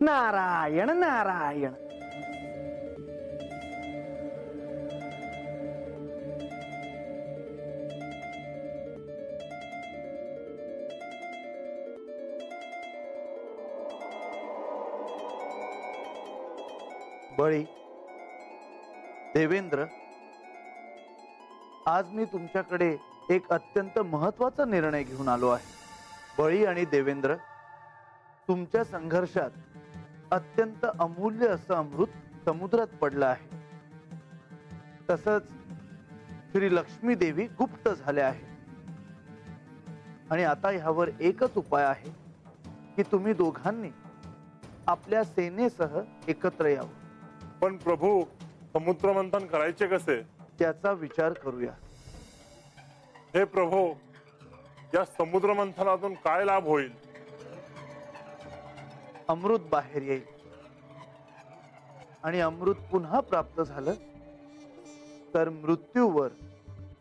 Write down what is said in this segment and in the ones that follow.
नारायण नारायण. बळी, देवेंद्र, आज मी तुमच्याकडे एक अत्यंत महत्वाचा निर्णय घेऊन आलो आहे. बळी आणि देवेंद्र, तुमच्या संघर्षात अत्यंत अमूल्य असं अमृत समुद्रात पडलं आहे. तसंच श्री लक्ष्मी देवी गुप्त झाल्या आहे. आणि आता ह्यावर एकच उपाय आहे की तुम्ही दोघांनी आपल्या सेनेसह एकत्र यावं. पण प्रभू, समुद्र मंथन करायचे कसे त्याचा विचार करूया. हे प्रभू, या समुद्र मंथनातून काय लाभ होईल? अमृत बाहेर येईल आणि अमृत पुन्हा प्राप्त झालं तर मृत्यूवर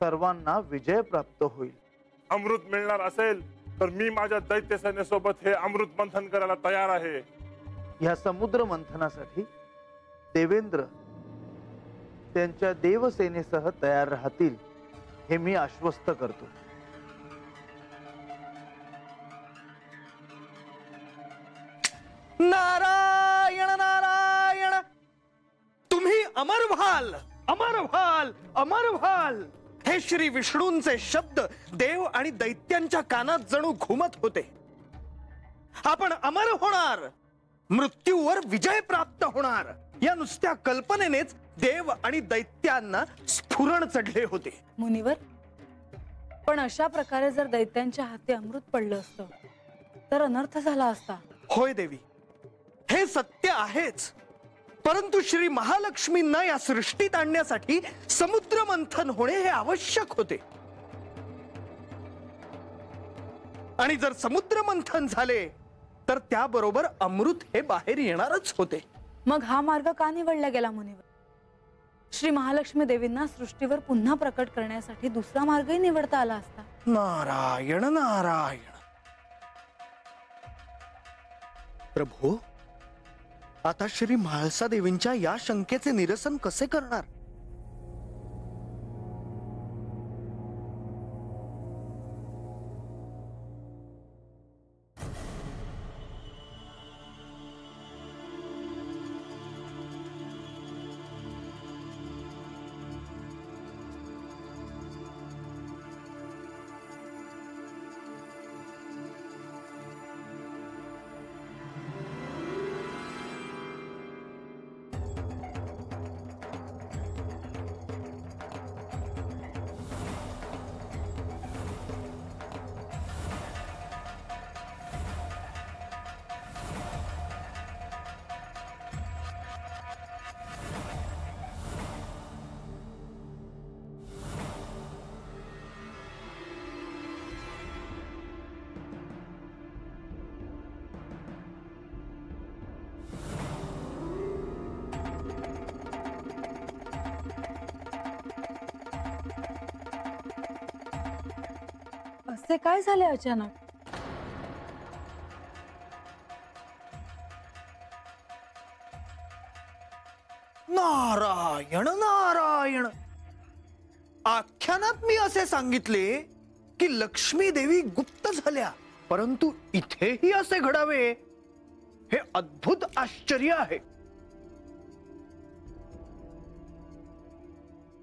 सर्वांना विजय प्राप्त होईल. अमृत मिळणार असेल तर मी माझ्या दैत्य सेनेसोबत हे अमृत मंथन करायला तयार आहे. या समुद्र मंथनासाठी देवेंद्र त्यांच्या देवसेनेसह तयार राहतील हे मी आश्वस्त करतो. नारायण नारायण. तुम्ही अमर व्हाल, अमर व्हाल, अमर व्हाल. हे श्री विष्णूंचे शब्द देव आणि दैत्यांच्या कानात जणू घुमत होते. आपण अमर होणार, मृत्यूवर विजय प्राप्त होणार, या नुसत्या कल्पनेनेच देव आणि दैत्यांना स्फुरण चढले होते. मुनिवर, पण अशा प्रकारे जर दैत्यांच्या हाती अमृत पडलं असतं तर अनर्थ झाला असता. होय देवी, हे सत्य आहेच. परंतु श्री महालक्ष्मींना या सृष्टीत आणण्यासाठी समुद्र मंथन होणे हे आवश्यक होते. आणि जर समुद्र मंथन झाले तर त्याबरोबर अमृत हे बाहेर येणारच होते. मग हा मार्ग का निवडला गेला मुनिवर? श्री महालक्ष्मी देवींना सृष्टीवर पुन्हा प्रकट करण्यासाठी दुसरा मार्गही निवडता आला असता. नारायण नारायण. प्रभू, आता श्री म्हाळसा देवींच्या या शंकेचे निरसन कसे करणार? असे काय झाले अचानक? नारायण नारायण. आख्यानात मी असे सांगितले की लक्ष्मी देवी गुप्त झाल्या, परंतु इथेही असे घडावे हे अद्भुत आश्चर्य आहे.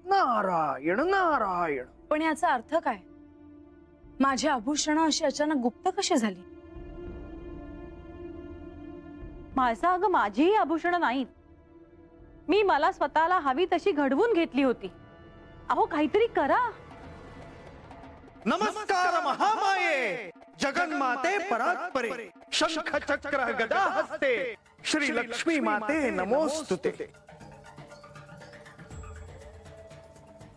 नारायण नारायण. पण याचा अर्थ काय? माझी आभूषण अशी अचानक गुप्त कशी झाली? माझा अगं माझीही आभूषण नाहीत. मी मला स्वतःला हवी तशी घडवून घेतली होती. अहो काहीतरी करा. नमस्कार महामाये, जगन्माते परात्परे, शंख चक्र गदा हस्ते, श्री लक्ष्मी माते नमोस्तुते.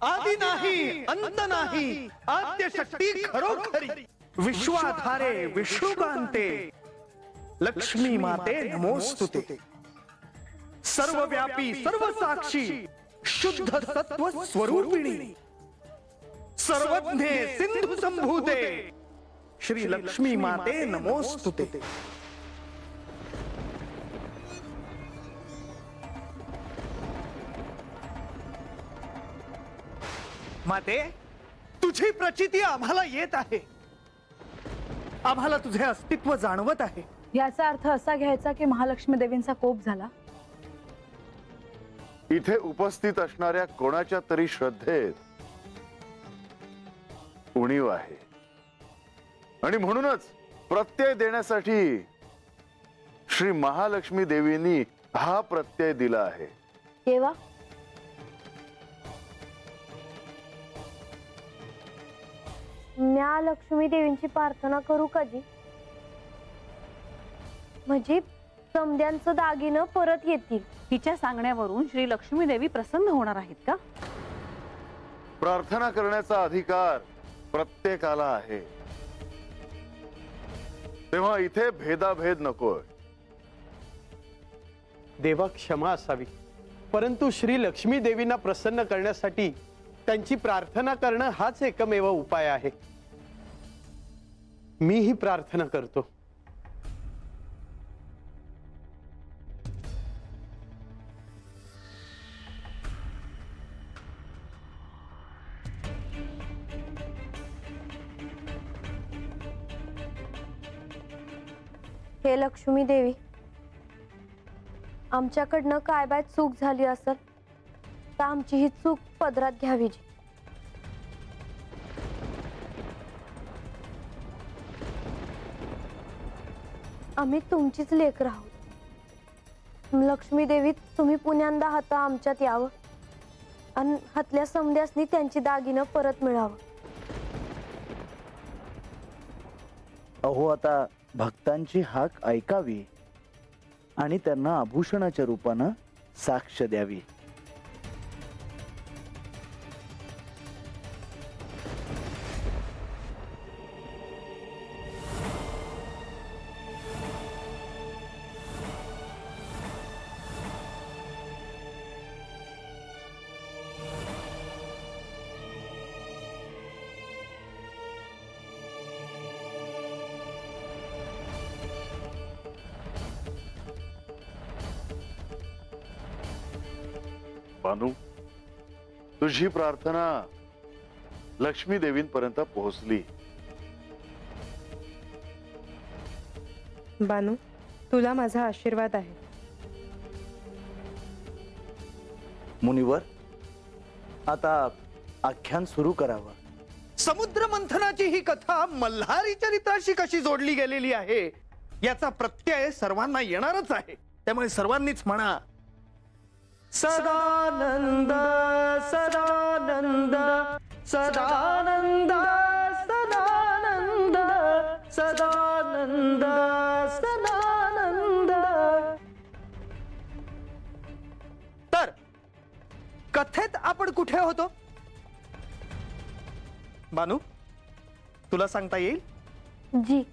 आदि नाही अंत नाही, आद्य शक्ती खरोखरी, विश्वाधारे विष्णुकांते, लक्ष्मी माते नमोस्तुते. सर्वव्यापी सर्वसाक्षी, शुद्ध सत्व स्वरूपिणी, सर्वज्ञे सिंधु संभूते, श्री लक्ष्मी माते नमोस्तुते. माते, तुझी प्रचिती आम्हाला येत आहे, आम्हाला तुझे अस्तित्व जाणवत आहे. याचा अर्थ असा घ्यायचा की महालक्ष्मी देवींचा कोप झाला. इथे उपस्थित असणाऱ्या कोणाच्या तरी श्रद्धेत उणीव आहे आणि म्हणूनच प्रत्यय देण्यासाठी श्री महालक्ष्मी देवींनी हा प्रत्यय दिला आहे. केव्हा? म्या लक्ष्मी देवींची प्रार्थना करू का जी? म्हणजे समद्यांचं दागिनं परत येतील. तिच्या सांगण्यावरून श्री लक्ष्मी देवी प्रसन्न होणार आहेत का? प्रार्थना करण्याचा अधिकार प्रत्येकाला आहे, तेव्हा इथे भेदाभेद नकोय. देवा क्षमा असावी, परंतु श्री लक्ष्मी देवींना प्रसन्न करण्यासाठी त्यांची प्रार्थना करणं हाच एकमेव उपाय आहे. मी ही प्रार्थना करतो. हे लक्ष्मी देवी, आमच्याकडनं काय बाय चूक झाली असेल तर आमची ही चूक पदरात घ्यावी जी. आम्ही तुमचीच लेकरं आहोत. लक्ष्मी देवी, तुम्ही पुण्यांदा हाता आमच्यात यावं आणि हातल्या समद्यासनी त्यांची दागिनं परत मिळावं. अहो, आता भक्तांची हाक ऐकावी आणि त्यांना आभूषणाच्या रूपानं साक्ष द्यावी. बानू, तुझी प्रार्थना लक्ष्मी देवींपर्यंत पोहोचली. बानू, तुला माझा आशीर्वाद आहे. मुनिवर, आता आख्यान सुरू करावं. समुद्र मंथनाची ही कथा मल्हारी चरित्राशी कशी जोडली गेलेली आहे याचा प्रत्यय सर्वांना येणारच आहे. त्यामुळे सर्वांनीच म्हणा, सदानंद सदानंद सदानंद सदानंद सदानंद सदानंद. तर कथेत आपण कुठे होतो बानू, तुला सांगता येईल? जी,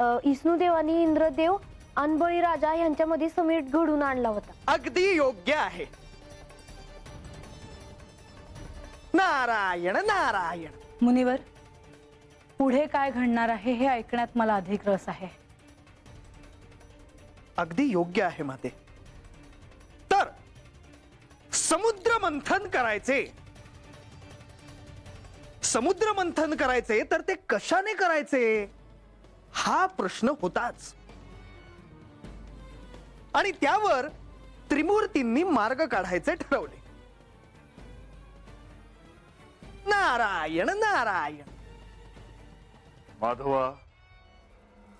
विष्णुदेवानी इंद्रदेव आणि बळीराजा यांच्यामध्ये समीट घडून आणला होता. अगदी योग्य आहे. नारायण नारायण. मुनिवर, पुढे काय घडणार आहे हे ऐकण्यात मला अधिक रस आहे. अगदी योग्य आहे माते. तर समुद्र मंथन करायचे, समुद्र मंथन करायचे तर ते कशाने करायचे हा प्रश्न होताच. आणि त्यावर त्रिमूर्तींनी मार्ग काढायचे ठरवले. नारायण नारायण. माधवा,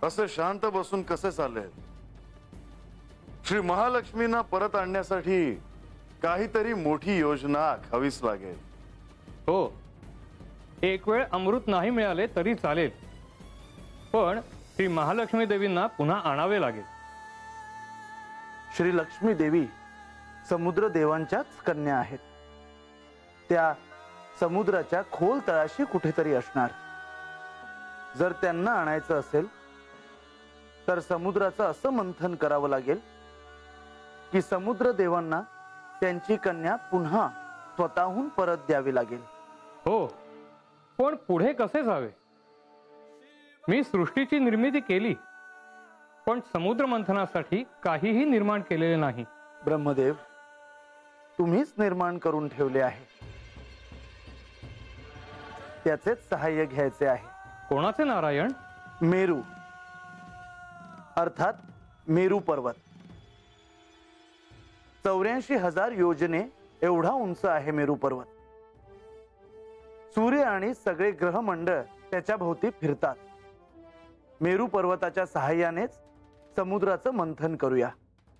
असे शांत बसून कसे चालेल? श्री महालक्ष्मींना परत आणण्यासाठी काहीतरी मोठी योजना आखावीच लागेल. हो, एक वेळ अमृत नाही मिळाले तरी चालेल, पण श्री महालक्ष्मी देवींना पुन्हा आणावे लागेल. श्री लक्ष्मी देवी समुद्र देवांच्याच कन्या आहेत. त्या समुद्राच्या खोल तळाशी कुठेतरी असणार. जर त्यांना आणायचं असेल तर समुद्राचं असं मंथन करावं लागेल की समुद्र देवांना त्यांची कन्या पुन्हा स्वतःहून परत द्यावी लागेल. हो, पण पुढे कसे जावे? मी सृष्टीची निर्मिती केली, पण समुद्र मंथनासाठी काहीही निर्माण केलेले नाही. ब्रह्मदेव, तुम्हीच निर्माण करून ठेवले आहे. त्याचेच सहाय्य घ्यायचे आहे. कोणाचे नारायण? मेरू अर्थात मेरू पर्वत. 84,000 योजने एवढा उंच आहे मेरू पर्वत. सूर्य आणि सगळे ग्रहमंडळ त्याच्या भोवती फिरतात. मेरू पर्वताच्या सहाय्यानेच समुद्राचं मंथन करूया.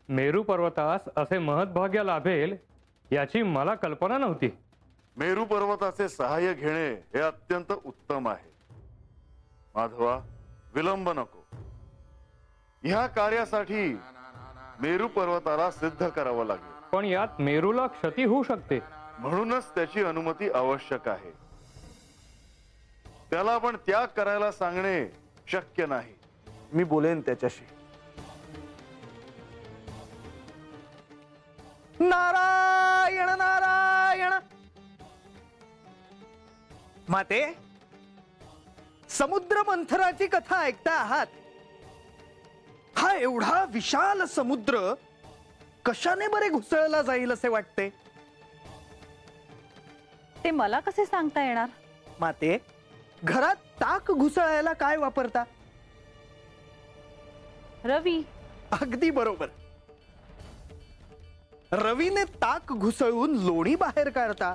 मेरू पर्वतास असे महत्भाग्य लाभेल याची मला कल्पना नव्हती. मेरू पर्वताचे सहाय्य घेणे हे अत्यंत उत्तम आहे. माधवा, विलंब नको. ह्या कार्यासाठी मेरू पर्वताला सिद्ध करावं लागेल. पण यात मेरूला क्षती होऊ शकते. म्हणूनच त्याची अनुमती आवश्यक आहे. त्याला पण त्याग करायला सांगणे शक्य नाही. मी बोलेन त्याच्याशी. नारायण नारायण. माते, समुद्र मंथनाची कथा ऐकता आहात. हा एवढा विशाल समुद्र कशाने बरे घुसळला जाईल असे वाटते? ते मला कसे सांगता येणार? माते, घरात ताक घुसळायला काय वापरता? रवी. अगदी बरोबर. रवीने ताक घुसळून लोणी बाहेर काढता.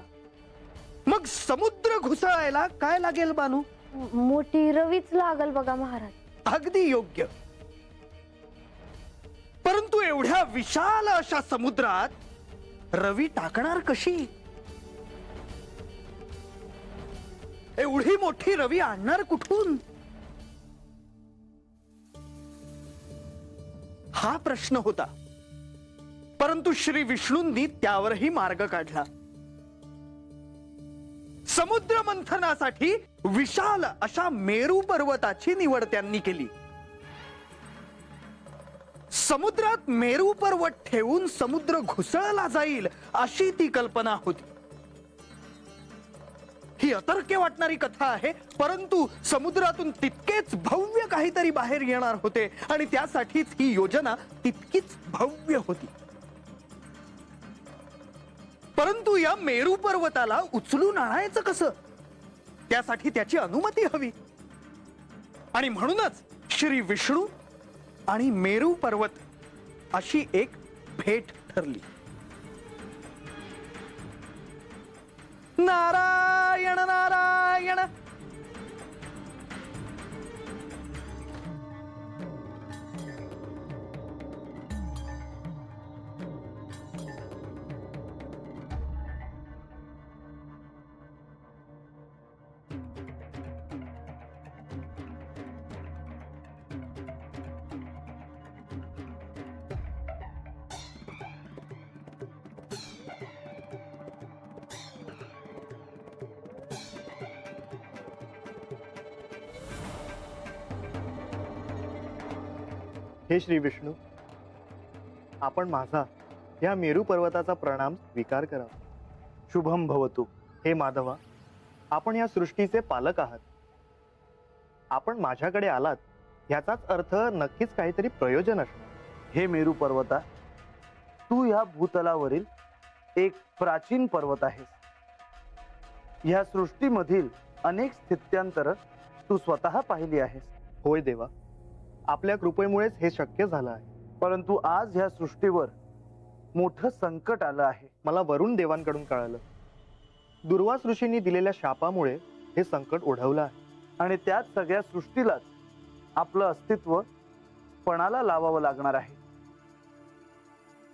मग समुद्र घुसळायला काय लागेल बानू? मोठी रवीच लागल बघा महाराज. अगदी योग्य. परंतु एवढ्या विशाल अशा समुद्रात रवी टाकणार कशी? एवढी मोठी रवी आणणार कुठून? हा प्रश्न होता. परंतु श्री विष्णूंनी त्यावरही मार्ग काढला. समुद्र मंथनासाठी विशाल अशा मेरू पर्वताची निवड त्यांनी केली. समुद्रात मेरू पर्वत ठेवून समुद्र घुसळला जाईल अशी ती कल्पना होती. ही अतर्क्य वाटणारी कथा आहे, परंतु समुद्रातून तितकेच भव्य काहीतरी बाहेर येणार होते आणि त्यासाठीच ही योजना तितकीच भव्य होती. परंतु या मेरू पर्वताला उचलून आणायचं कसं? त्यासाठी त्याची अनुमती हवी. आणि म्हणूनच श्री विष्णू आणि मेरू पर्वत अशी एक भेट ठरली. नारायण नारायण. हे श्री विष्णू, आपण माझा या मेरू पर्वताचा प्रणाम स्वीकार करा. शुभम भवतु. हे माधवा, आपण या सृष्टीचे पालक आहात. आपण माझ्याकडे आलात याचाच अर्थ नक्कीच काहीतरी प्रयोजन असणार. हे मेरू पर्वता, तू या भूतलावरील एक प्राचीन पर्वत आहेस. या सृष्टीमधील अनेक स्थित्यांतर तू स्वतः पाहिली आहेस. होय देवा, आपल्या कृपेमुळेच हे शक्य झालं आहे. परंतु आज ह्या सृष्टीवर मोठं संकट आलं आहे. मला वरुण देवांकडून कळालं. दुर्वास ऋषींनी दिलेल्या शापामुळे हे संकट ओढवलं आहे. आणि त्याच सगळ्या सृष्टीलाच आपलं अस्तित्व पणाला लावावं लागणार आहे.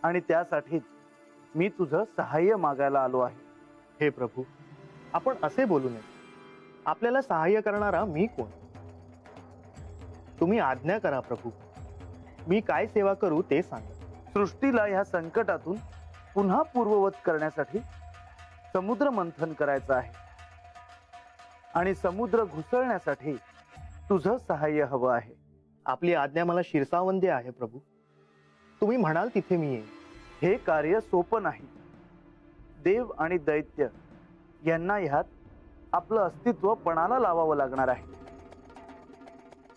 आणि त्यासाठीच मी तुझं सहाय्य मागायला आलो आहे. हे प्रभू, आपण असे बोलू नये. आपल्याला सहाय्य करणारा मी कोण? तुम्ही आज्ञा करा प्रभू. मी काय सेवा करू ते सांगा. सृष्टीला ह्या संकटातून पुन्हा पूर्ववत करण्यासाठी समुद्र मंथन करायचं आहे. आणि समुद्र घुसळण्यासाठी तुझं सहाय्य हवं आहे. आपली आज्ञा मला शिरसावंदी आहे प्रभू. तुम्ही म्हणाल तिथे मी येईन. हे कार्य सोपं नाही. देव आणि दैत्य यांना ह्यात आपलं अस्तित्व पणाला लावावं लागणार आहे.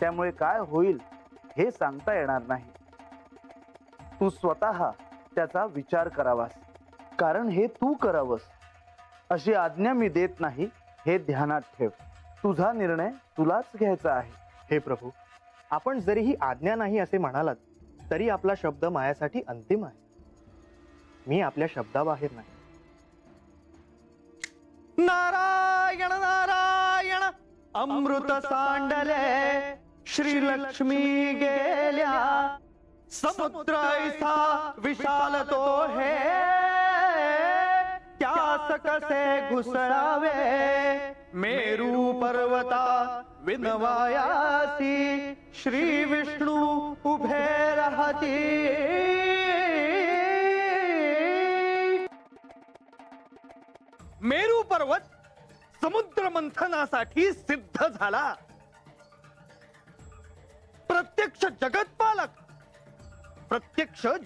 त्यामुळे काय होईल हे सांगता येणार नाही. तू स्वतः त्याचा विचार करावास. कारण हे तू करावंस अशी आज्ञा मी देत नाही, हे ध्यानात ठेव. तुझा निर्णय तुलाच घ्यायचा आहे. हे प्रभू, आपण जरीही आज्ञा नाही असे म्हणालात तरी आपला शब्द माझ्यासाठी अंतिम आहे. मी आपल्या शब्दाबाहेर नाही. नारायण नारायण अमृत सांडले श्री लक्ष्मी गेल्या समुद्र ऐसा विशाल तो हे त्यास कसे घुसळावे मेरू पर्वता विनवायासी श्री विष्णू उभे राहती. मेरू पर्वत समुद्र मंथनासाठी सिद्ध झाला. प्रत्यक्ष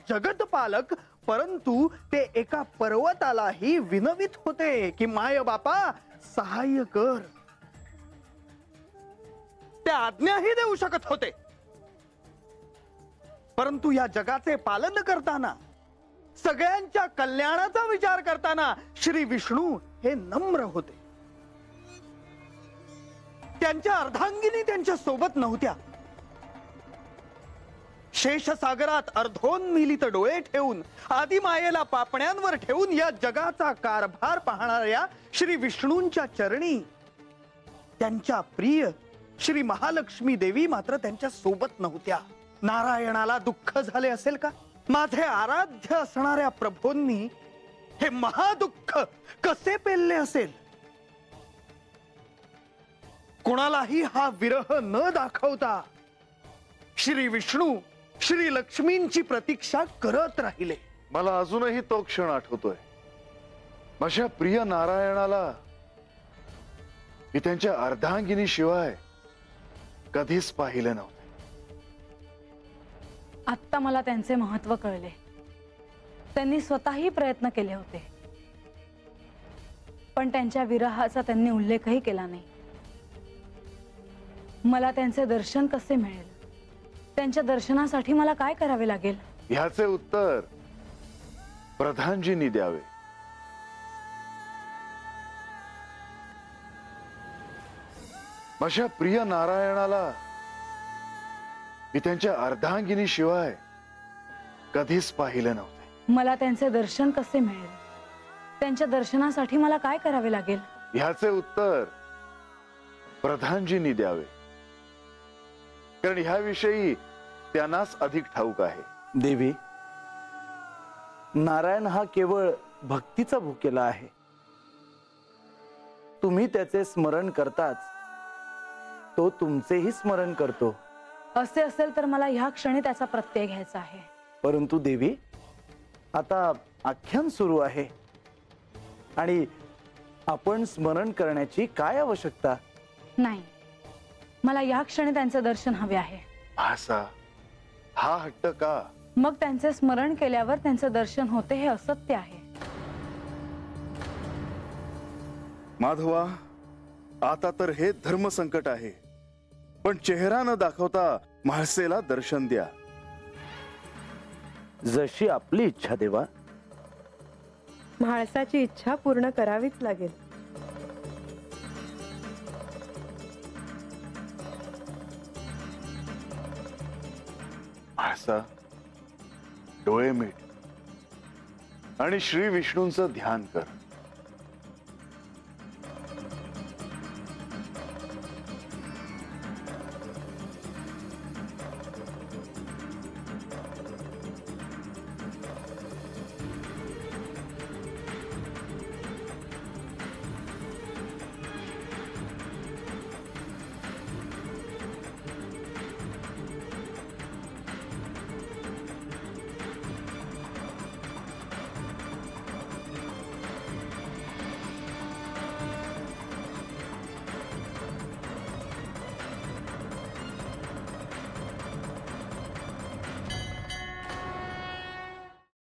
जगतपालक परंतु ते एका पर्वतालाही विनवित होते की माय बापा सहाय्य कर. ते आज्ञाही देऊ शकत होते, परंतु या जगाचे पालन करताना सगळ्यांच्या कल्याणाचा विचार करताना श्री विष्णू हे नम्र होते. त्यांच्या अर्धांगिनी त्यांच्या सोबत नव्हत्या. शेषसागरात अर्धोन्मिलित डोळे ठेवून आदिमायेला पापण्यांवर ठेवून या जगाचा कारभार पाहणाऱ्या श्री विष्णूंच्या चरणी त्यांच्या प्रिय श्री महालक्ष्मी देवी मात्र त्यांच्या सोबत नव्हत्या. नारायणाला दुःख झाले असेल का? माझे आराध्य असणाऱ्या प्रभूंनी हे महादुःख कसे पेलले असेल? कोणालाही हा विरह न दाखवता श्री विष्णू श्री लक्ष्मींची प्रतीक्षा करत राहिले. मला अजूनही तो क्षण आठवतोय. माझ्या प्रिय नारायणाला मी त्यांच्या अर्धांगिनी शिवाय कधीच पाहिले नव्हते. आत्ता मला त्यांचे महत्व कळले. त्यांनी स्वतःही प्रयत्न केले होते, पण त्यांच्या विरहाचा त्यांनी उल्लेखही केला नाही. मला त्यांचे दर्शन कसे मिळेल? त्यांच्या दर्शनासाठी मला काय करावे लागेल? ह्याचे उत्तर प्रधानजींनी द्यावे. माझ्या प्रिय नारायणाला मी त्यांच्या अर्धांगिनी शिवाय कधीच पाहिले नव्हते. मला त्यांचे दर्शन कसे मिळेल? त्यांच्या दर्शनासाठी मला काय करावे लागेल? ह्याचे उत्तर प्रधानजींनी द्यावे, कारण ह्याविषयी त्यांनाच अधिक ठाऊक आहे. देवी, नारायण हा केवळ भक्तीचा भुकेला आहे. तुम्ही त्याचे स्मरण करताच तो तुमचेही स्मरण करतो. असे असेल तर मला ह्या क्षणी त्याचा प्रत्यय घ्यायचा आहे. परंतु देवी, आता आख्यान सुरू आहे आणि आपण स्मरण करण्याची काय आवश्यकता? नाही, मला या क्षणी त्यांचे दर्शन हवे आहे. असा हा हट्ट का? मग त्यांचे स्मरण केल्यावर त्यांचे दर्शन होते हे असत्य आहे. माधवा, आता तर हे धर्म संकट आहे, पण चेहरा न दाखवता म्हाळसेला दर्शन द्या. जशी आपली इच्छा देवा. म्हाळसाची इच्छा पूर्ण करावीच लागेल. म्हाळसा, डोळे मीट आणि श्री विष्णूंचं ध्यान कर.